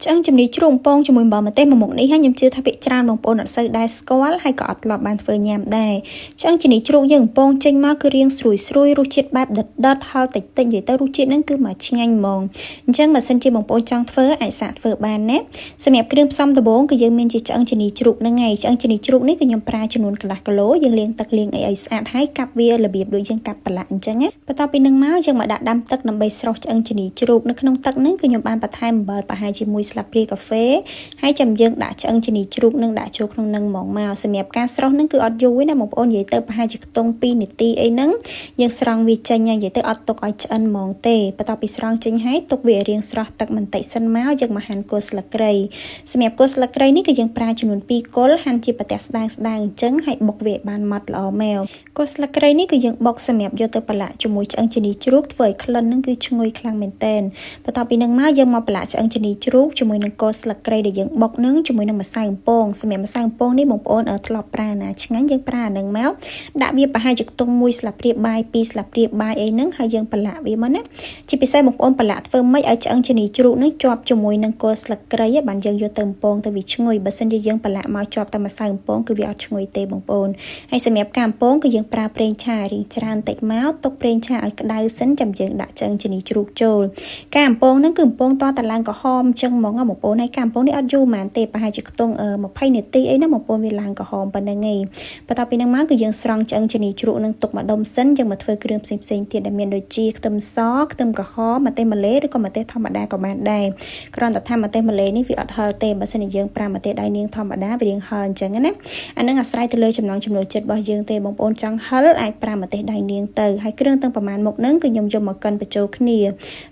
ចឹងជំនីជ្រូកពងជាមួយអំបិលម្ទេសមួយមុខនេះហើយខ្ញុំជឿថាពាក្យច្រើនបងប្អូនអត់សូវដែរស្គាល់ហើយក៏អត់ធ្លាប់បានធ្វើញ៉ាំដែរចឹងជំនីជ្រូកយើងពងចេញមកគឺរាងស្រួយស្រួយរសជាតិបែបដិតហឹរតិចតិចនិយាយទៅរសជាតិហ្នឹងគឺមកឆ្ងាញ់ហ្មងអញ្ចឹងបើសិនជាបងប្អូនចង់ធ្វើអាចសាកធ្វើបានណាសម្រាប់គ្រឿងផ្សំដំបូងគឺយើងមានជាឆ្អឹងជំនីជ្រូកហ្នឹងហើយឆ្អឹងជំនីជ្រូកនេះគឺខ្ញុំប្រើចំនួនកន្លះគីឡូយើងលាងទឹកលាងអីស្អាតហើយកាប់វារបៀបដូចយើងកាប់បន្លាក់អញ្ចឹងណាបន្ទាប់ពីនឹងមកយើងមកដាក់ដាំទឹកដើម្បីស្រុះឆ្អឹងជំនីជ្រូកនៅក្នុងទឹកហ្នឹងគឺខ្ញុំបានបន្ថែមអំបិលប្រហែលជាមួយស្លាបព្រាកាហ្វេហើយចាំយើងដាក់ឆ្អឹងជំនីជ្រូកនឹងដាក់ចូលក្នុងនឹងមកសម្រាប់ការស្រោះនឹងគឺអត់យូរទេណាបងប្អូននិយាយទៅប្រហែលជាខ្ទង់2នាទីអីហ្នឹងយើងស្រង់វាចេញហើយនិយាយទៅអត់ទុកឲ្យឆ្អិនហ្មងទេបន្ទាប់ពីស្រង់ចេញហើយទុកវារៀងស្រស់ទឹកបន្តិចសិនមកយើងមកហាន់គល់ស្លឹកគ្រៃសម្រាប់គល់ស្លឹកគ្រៃនេះគឺយើងប្រើចំនួន2គល់ហាន់ជាប្រទះស្ដើងអញ្ចឹងហើយបុកវាបានម៉ត់ល្អមែវគល់ស្លឹកគ្រៃនេះគឺយើងបុកសម្រាប់យកទៅប្រឡាក់ជាមួយឆ្អឹងជំនីជ្រូកធ្វើឲ្យក្លិននឹងគឺឈ្ងុយខ្លាំងមែនទែនបន្ទាប់ពីនឹងមកយើងមកប្រឡាក់ឆ្អឹងជំនីជ្រូកជាមួយនឹងគល់ស្លឹកគ្រៃដែលយើងបុកនឹងជាមួយនឹងម្សៅអំពងសម្រាប់ម្សៅអំពងនេះបងប្អូនធ្លាប់ប្រើណាឆ្ងាញ់យើងប្រើអានឹងមកដាក់វាប្រហែលជាខ្ទង់1ស្លាបព្រាបាយ2ស្លាបព្រាបាយអីហ្នឹងហើយយើងប្រឡាក់វាមកណាជាពិសេសបងប្អូនប្រឡាក់ធ្វើម៉េចឲ្យឆ្អឹងជំនីជ្រូកនេះជាប់ជាមួយនឹងគល់ស្លឹកគ្រៃបានយើងយកទៅអំពងទៅវាឈ្ងុយបើសិនជាយើងប្រឡាក់មកជាប់តែម្សៅអំពងគឺវាអត់ឈ្ងុយទេបងប្អូនហើយសម្រាប់ការអំពងគឺយើងប្រើប្រេងឆារៀងច្រើនតិចមកទុកប្រេងឆាឲ្យក្តៅសិនចាំយើងដាក់ឆ្អឹងជំនីជ្រូកចូលការអំពងហ្នឹងគឺអំពងតតឡើងក្រហមអញ្ចឹងហ្មងបងប្អូនហើយការអំពងនេះអត់យូរប៉ុន្មានទេប្រហែលជាខ្ទង់20នាទីអីណាបងប្អូនវាឡើងក្រហមប៉ុណ្្នឹងឯងបន្ទាប់ពីហ្នឹងមកគឺយើងស្រង់ឆ្អឹងជំនីជ្រូកនឹងទុកមកដុំសិនយើងមកធ្វើគ្រឿងផ្សេងទៀតដែលមានដូចជាខ្ទឹមសខ្ទឹមក្រហមម្ទេសម្លេឬក៏ម្ទេសធម្មតាក៏បានដែរគ្រាន់តែថាម្ទេសម្លេនេះវាអត់ហឹរទេបើសិនជាយើងប្រើម្ទេសដៃនាងធម្មតាវារៀងហឹរអញ្ចឹងណាអានឹងអាស្រ័យទៅលើចំណង់ចំណូលចិត្តរបស់យើងទេបងប្អូនចង់ហឹរអាចប្រើម្ទេសដៃនាងទៅហើយគ្រឿងទាំងប្រមាណមុខហ្នឹងគឺខ្ញុំយកមកកិនបញ្ចូលគ្នា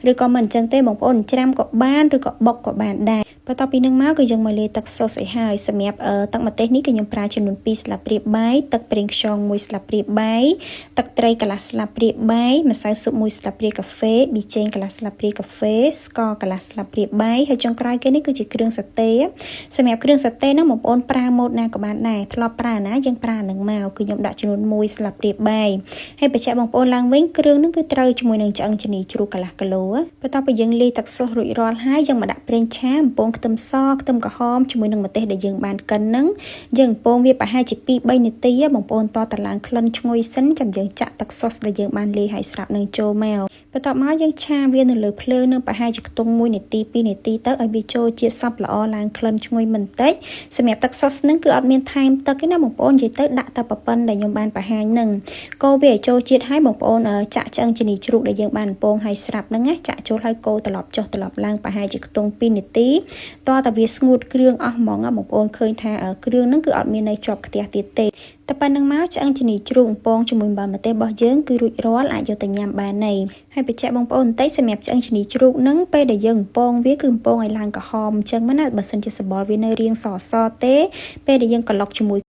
ឬក៏មិនអញ្ចឹងទេបងប្អូនច្រាំក៏បានឬក៏បុកក៏បានដែរបន្ទាប់ពីនឹងមកគឺយើងមកលាយទឹកស៊ុសឲ្យហើយសម្រាប់ទឹកម្ទេសនេះគឺខ្ញុំប្រើចំនួន2ស្លាបព្រាបាយទឹកប្រេងខ្យង1ស្លាបព្រាបាយទឹកត្រីកន្លះស្លាបព្រាបាយម្សៅស៊ុប1ស្លាបព្រាកាហ្វេប៊ីចេងកន្លះស្លាបព្រាកាហ្វេស្ករកន្លះស្លាបព្រាបាយហើយចុងក្រោយគេនេះគឺជាគ្រឿងសាតេសម្រាប់គ្រឿងសាតេហ្នឹងបងប្អូនប្រើម៉ូតណាក៏បានដែរធ្លាប់ប្រើណាយើងប្រើនឹងមកគឺខ្ញុំដាក់ចំនួន1ស្លាបព្រាបាយហើយបញ្ជាក់បងប្អូនឡើងវិញគ្រឿងហ្នឹងគឺត្រូវជាមួយនឹងឆ្អឹងជំនីជ្រូកកន្លះគីឡូបន្ទាប់ពីយើងលាយទឹកស៊ុសរួចរាល់ហើយយើងមកដាក់ប្រេងឆាអំពងខ្ទឹមសខ្ទឹមក្រហមជាមួយនឹងម្ទេសដែលយើងបានកិនហ្នឹងយើងអំពងវាប្រហែលជា2-3នាទីបងប្អូនតតឡើងក្លិនឈ្ងុយសិនចាំយើងចាក់ទឹកស៊ុសដែលយើងបានលាយឲ្យស្រាប់នឹងចូលមកបន្ទាប់មកយើងឆាវានៅលើភ្លើងនឹងប្រហែលជាខ្ទង់1នាទី2នាទីទៅឲ្យវាចូលជាតិសព្វល្អឡើងក្លិនឈ្ងុយបន្តិចសម្រាប់ទឹកស៊ុសហ្នឹងគឺអត់មានថែមទឹកទេណាបងប្អូននិយាយទៅដាក់តែប៉ុណ្្នឹងដែលខ្ញុំបានបង្ហាញហ្នឹងកូរវាឲ្យចូលជាតិឲ្យបងប្អូនចាក់ឆ្អឹងជំនីជ្រូកដែលយើងបានអំពងឲ្យស្រាប់ហ្នឹងណាចាក់ចូលឲ្យកូរត្រឡប់ចុះត្រឡប់ឡើងប្រហែលជាខ្ទង់2នាទីតើវាស្ងួតគ្រឿងអស់ហ្មងបងប្អូនឃើញថាគ្រឿងហ្នឹងគឺអត់មាននៅជាប់ខ្ទះទៀតទេតែប៉ុណ្្នឹងមកឆ្អឹងជំនីជ្រូកអំពងជាមួយអំបិលម្ទេសរបស់យើងគឺរួចរាល់អាចយកទៅញ៉ាំបានហើយបញ្ជាក់បងប្អូនបន្តិចសម្រាប់ឆ្អឹងជំនីជ្រូកហ្នឹងពេលដែលយើងអំពងវាគឺអំពងឲ្យឡើងក្រហមអញ្ចឹងណាបើសិនជាសបល់វានៅរាងសទេពេលដែលយើងក្លុកជាមួយ